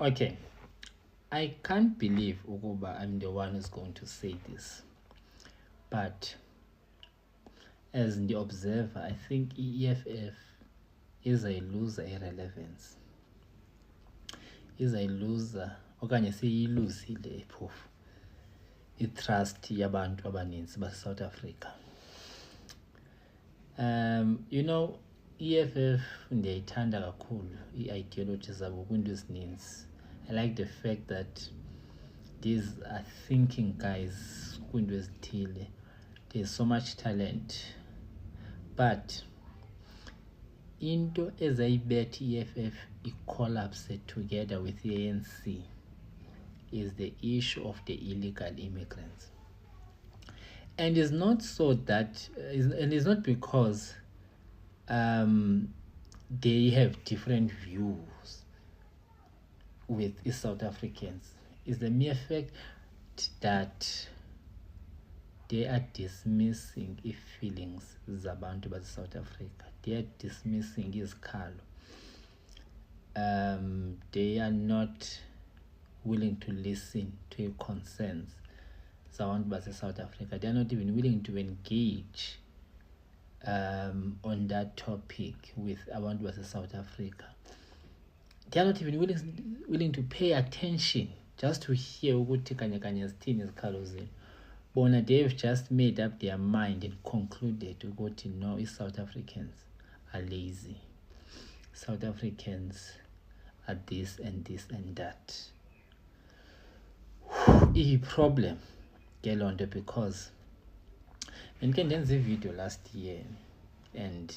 Okay, I can't believe ukuba I'm the one who's going to say this, but as the observer, I think EFF is a loser irrelevance. Is a loser okanye seyiluzile phofu i-trust yabantu abaninzi base-South Africa. EFF ndiyayithanda kakhulu i-ideology zabo kwiinto ezininzi. I like the fact that these are thinking guys kwiinto ezithile. There's so much talent, but into ezayibetha i-EFF i-collapse together with the ANC is the issue of the illegal immigrants. And it's not so that, and it's not because they have different views with the South Africans. It's the mere fact that they are dismissing feelings zabantu base-South Africa. They are dismissing izikhalo. They are not willing to listen to concerns zabantu base-South Africa. They are not even willing to engage on that topic with abantu base-South Africa. They are not even willing to pay attention just to hear ukuthi kanye zithini izikhalo zenu. Bona, they've just made up their mind and concluded ukuthi no, South Africans are lazy. South Africans are this and this and that. I-problem ke loo nto because bendike ndenza ivideo last year and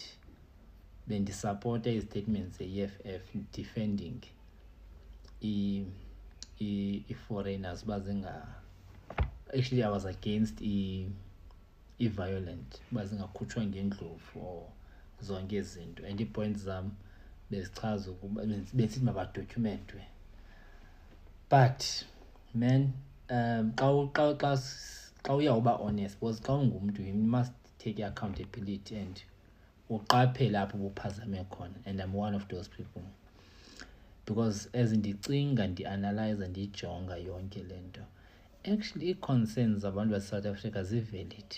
bendisupporta i-statements ze-EFF defending i-foreigners actually I was against i-violent bazingakhutshwa ngendlovu or zonke izinto, and ii-points zam bezichaza ukuba besithi mabadocumentwe. But man, xa uyawuba honest, because xa ungumntu you must take accountability and uqaphele apho ubuphazame khona, and I'm one of those people, because as ndicinga ndi-analyze ndiyijonga yonke le nto, actually ii-concerns zabantu base-South Africa zi-valid.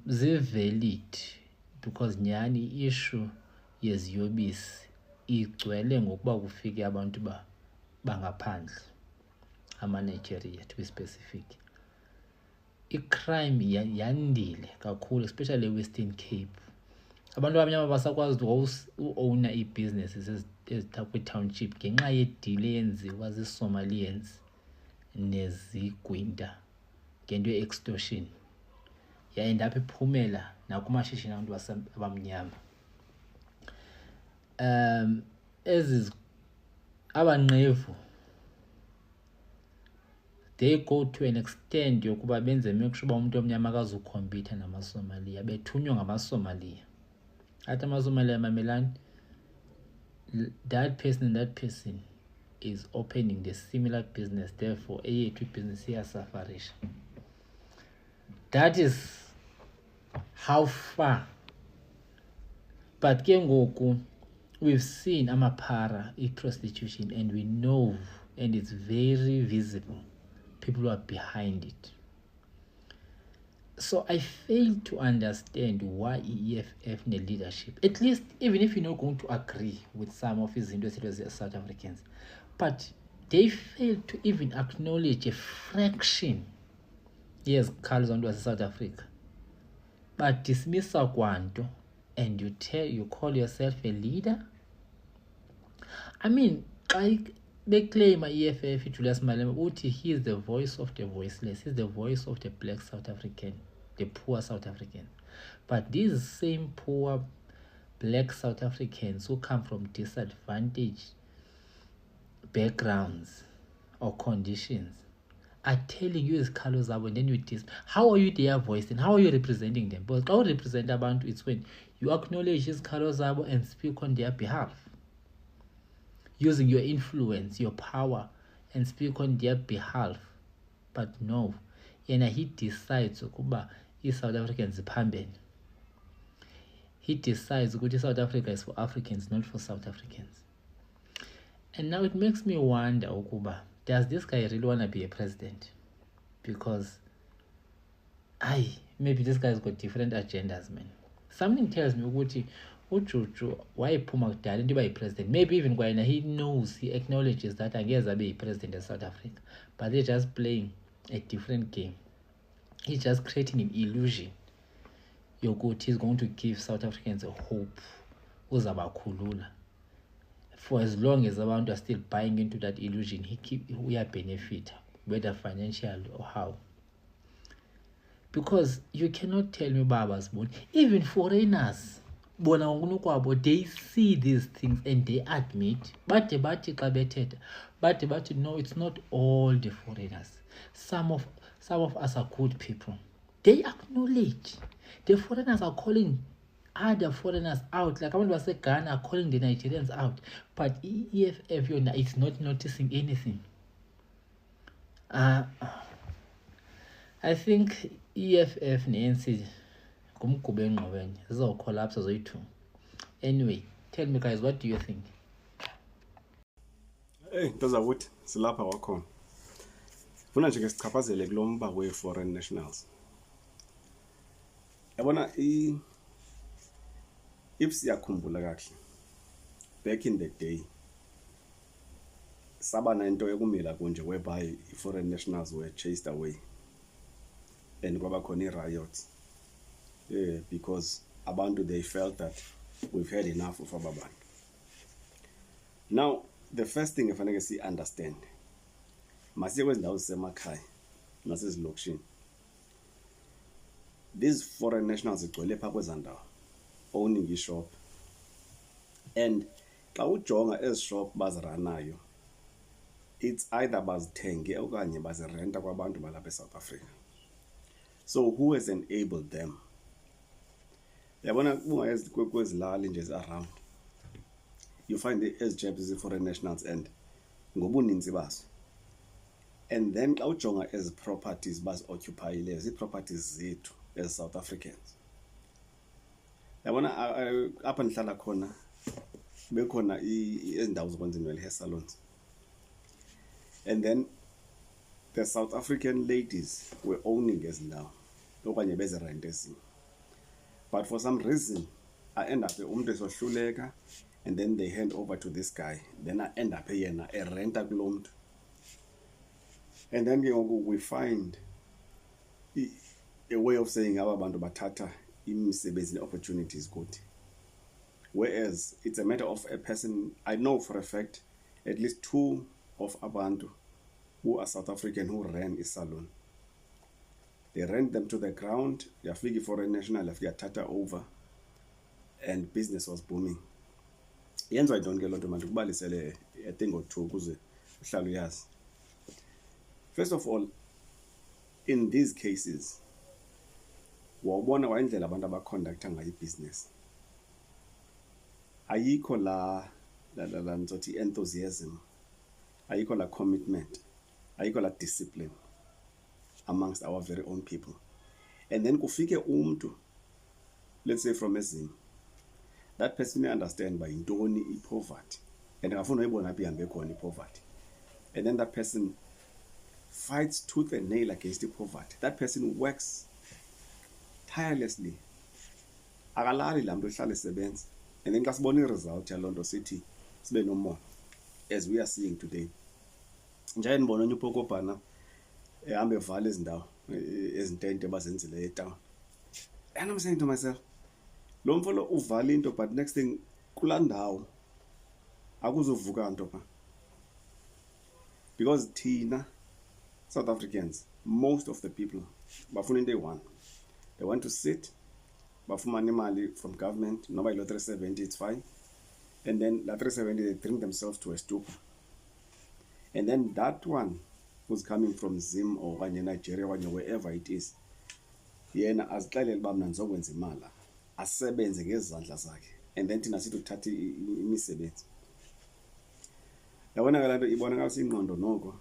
Zi-valid because nyhani i-issue yeziyobisi igcwele ngokuba kufike abantu bangaphandle, ama-Nigeria to be specific. I-crime yandile kakhulu, especially e-Western Cape. Abantu abamnyama basakwazi u-owner ii-businesses kwi-township ngenxa ye-deal eyenziwa zii-Somalians nezigwinta ngento ye-extortion. Yaendapha iphumela nakumashishini abantu abamnyama. Abanqevu, they go to an extent yokuba benze make sure uba umuntu omnyama akazukhompyutha namaSomalia, bethunywa ngamaSomalia. Athi amaSomalia, mamelani, that person and that person is opening the similar business, therefore eyethu business iyasafarisha. That is how far. But ke ngoku we've seen amapara i-prostitution, and we know, and it's very visible, people who are behind it. So I fail to understand why EFF need leadership. At least, even if you're not going to agree with some of his industries as South Africans, but they fail to even acknowledge a fraction. Yes, Carlos on South Africa, but dismiss Kwanto, and you call yourself a leader. I mean, they claim EFF Julius Malema uthi he is the voice of the voiceless, he's the voice of the black South African, the poor South African. But these same poor black South Africans who come from disadvantaged backgrounds or conditions are telling you izikhalo zabo, and then you how are you their voice and how are you representing them? Because how represent abantu, it's when you acknowledge izikhalo zabo and speak on their behalf, using your influence, your power, and speak on their behalf. But no, yena he decides ukuba i-South Africans iphambene. He decides ukuthi South Africa is for Africans, not for South Africans. And now it makes me wonder, Okuba, does this guy really want to be a president? Because maybe this guy's got different agendas, man. Something tells me ukuthi uJuju wayephuma kudala into yoba yi-president. Maybe even kwayena he knows, he acknowledges that angeze abe yi-president of South Africa, but they're just playing a different game. He's just creating an illusion yokuthi he's going to give South Africans a hope uzabakhulula. For as long as abantu are still buying into that illusion, we are benefit, whether financially or how. Because you cannot tell me babas, even foreigners, they see these things and they admit, but no, it's not all the foreigners. Some of us are good people. They acknowledge the foreigners are calling other foreigners out, like abantu base Ghana are calling the Nigerians out, but EFF is not noticing anything. I think EFF ne-ANC ngumgube engqobenye zizocollapse zoyi-2. Anyway, tell me guys, what do you think? Hey, ntozakuthi silapha wakhona. Funa nje ke sichaphazele kulo mba we-foreign nationals. Yabona if siyakhumbula kahle, back in the day, sabana into ekumila kunje whereby foreign nationals were chased away and kwaba khona riots. Because abantu, they felt that we've had enough of ababantu. Now, the first thing efanele si understand, masiye kwezindawo zisemakhaya nasezilokishini, these foreign nationals igcwele pha kwezandawo owning ishop, and xa ujonga ezishop baziranayo, it's either bazithenge okanye bazirenta kwabantu balapha eSouth Africa. So who has enabled them? Yabona kungayezi kwezilali nje around, you find the as foreign nationals and ngobuninzi baso. And then xa ujonga as properties bas occupyile as properties zethu as South Africans. Yabona apha ndihlala khona bekhona izindawo zokwenza inwele hair salons, and then the South African ladies were owning ezindawo okanye bezirent ezinye. But for some reason, I end up umuntu esohluleka, and then they hand over to this guy. Then I end up yena renta kulo muntu. And then we find a way of saying aba bantu bathatha imisebenzi opportunities good. Whereas it's a matter of a person, I know for a fact, at least 2 of abantu who are South African who ran a salon. They rent them to the ground, they are figi foreign national, they are tata over, and business was booming. Yenzo I don't get a lot of money kubalisele a thing or two kuze uhlale uyazi. First of all, in these cases, wawubona wayindlela abantu abaconducta ngayo business. Ayikho la nzothi enthusiasm, ayikho la commitment, ayikho la discipline amongst our very own people. And then kufike umuntu, let's say from Ezim, that person may understand by intoni poverty, and akafuna uyibona phi ihambe khona poverty. And then that person fights tooth and nail against the poverty. That person works tirelessly. Akalali la muntu uhlala esebenza. And then xa sibona i-result yaloo nto sithi sibe no more, as we are seeing today. Nje ndibona onye uPokopana ehambe evala ezindawo ezintente bazenzile etown. And I'm saying to myself, lo mfolo uvala into, but next thing kulaa ndawo akuzovuka nto pha. Because thina South Africans, most of the people bafuna into eyi-one. They want to sit, bafumane imali from government, noba yilo 370, it's fine. And then that 370, they drink themselves to a stupor. And then that one who's coming from Zim or Nigeria or wherever it is, yena azixelele uba mna ndizokwenza imali, asebenze ngezandla zakhe, and then thina sithi uthatha imisebenzi. Yabona ke lanto ibonakala singqondo noko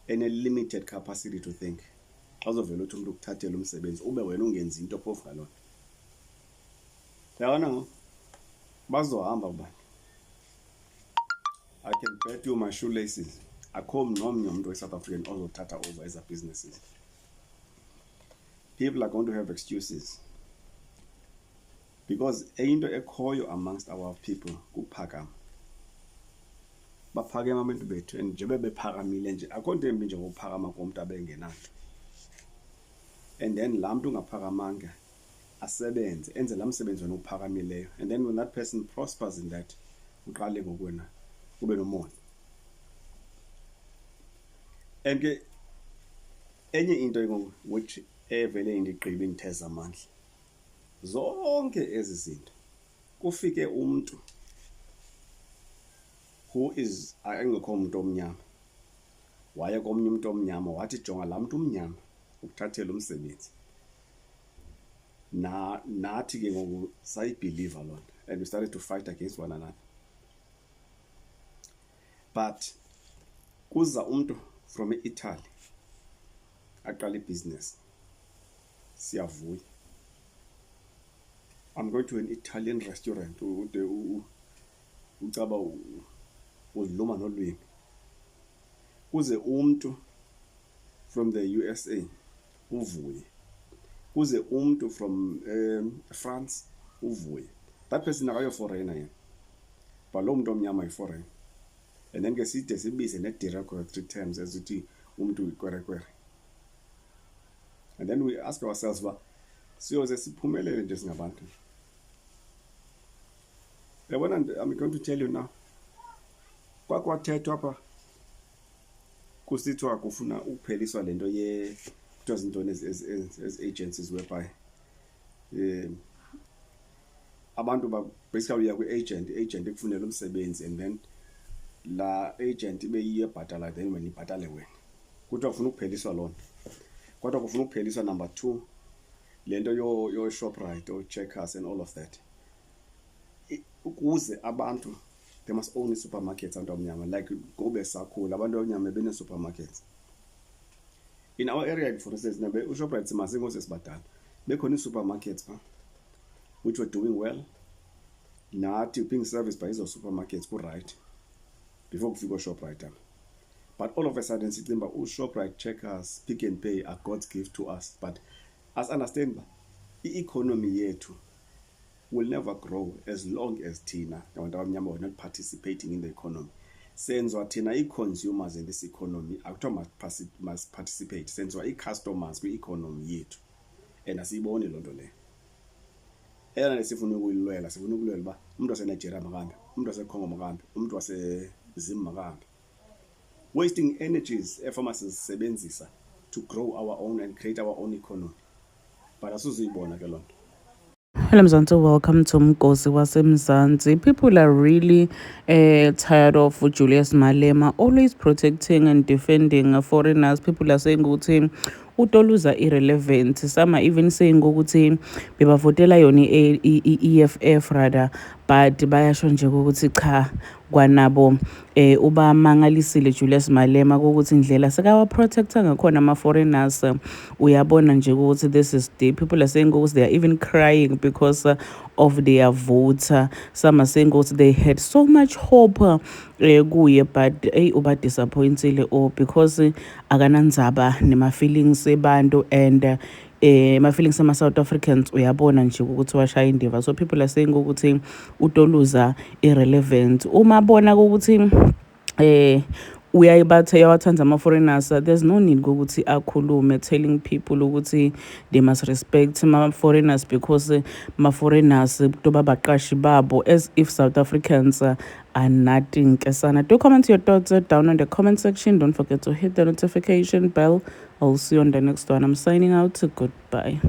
ene limited capacity to think. Xa uzovela uthi umuntu ukuthathela umsebenzi ube wena ungenzi into phofu ngalona. Yabona ngo bazohamba ubani. I can bet you my shoelaces akho nomnye umuntu we-South African ozothatha over eza businesses. People are going to have excuses because into ekhoyo amongst our people kuphakama. Baphakema abantu bethu and njengoba bephakamile nje akho nto embi njengokuphakama komuntu abengenanto. And then laa muntu ungaphakamanga asebenze enze laa msebenzi wena uphakamileyo, and then when that person prospers in that uqale ngokwena ube nomona. And ke enye into which evele indigqibe inditheza amandla zonke ezi zinto kufike umuntu who is engekho umuntu omnyama waye komnye umuntu omnyama wathi jonga laa muntu umnyama ukuthathela umsebenzi. Nathi ke ngoku sayibhiliva loo nto and we started to fight against one another. But kuza umuntu from Italy aqala ibhizinesi, siyavuya. I'm going to an Italian restaurant ucaba uziluma nolwimi. Kuze umuntu from the USA uvuye. Kuze umuntu from France uvuye. That person akayo foreigner yena, but lo muntu omnyama yi-foreigner. And then ke side sibize ne-derogatory terms ezithi umuntu uyikwerekwere. And then we ask ourselves uba siyoze siphumelele nje singabantu. Yabona, I'm going to tell you now, kwathethwa apha kusithiwa kufuna ukupheliswa lento kuthiwa zintoni as agencies whereby abantu basically uya kwi-agent, i-agent ikufunela umsebenzi and then la agent ibe yiyo ebhatala then wena ibhatale wena. Kuthiwa kufuna ukupheliswa loo nto. Kodwa kufuna ukupheliswa number 2 lento yo-Shoprite or Checkers and all of that. Ukuze abantu, they must own supermarkets abantu abamnyama, like gobe sakhula abantu abamnyama bene-supermarkets. In our area, for instance, uShoprite simasingo sesibadala bekhona i-supermarkets which were doing well. Nathi being serviced by izo supermarkets ku-right before kufika uShoprite. But all of a sudden sicimba uShoprite, Checkers, Pick n Pay are God's gift to us. But as understand i-economy yethu will never grow as long as thina abantu abamnyama were not participating in the economy. Senzwa thina i-consumers in this economy akuthiwa must participate. Senzwa i-customers kwi-economy yethu and asiyiboni loo nto leyo. Eyona nesifuna ukuyilwela, sifuna ukulwela uba umuntu waseNigeria makahambe, umuntu waseCongo makahambe, umuntu waseZim makahambe. Wasting energies e-pharmacies sebenzisa to grow our own and create our own economy. But asuzuyibona ke loo nto. Hello Mzansi, welcome to Mgosi waseMzansi. People are really tired of Julius Malema always protecting and defending foreigners. People are saying ukuthi utoluza irrelevant. Some are even saying ukuthi bebavotela yona i-EFF rather, but bayasho nje ukuthi cha kwanabo uba mangalisile Julius Malema ukuthi indlela sekawa protector ngakhona ama foreigners. Uyabona nje ukuthi this is the people are saying ukuthi they are even crying because of their vote. Some are saying ukuthi they had so much hope kuye, but uba disappointed or because akanandzaba nema feelings ebantu and my feelings ama South Africans uyabona nje ukuthi washaya indiva. So people are saying ukuthi utoluza irrelevant. Uma bona ukuthi uyayibatha yawathanda ama foreigners, there's no need ukuthi akhulume telling people ukuthi they must respect ma foreigners because ma foreigners kutoba baqashi babo, as if South Africans are nothing. Do comment your thoughts down in the comment section. Don't forget to hit the notification bell. I'll see you on the next one. I'm signing out. Goodbye.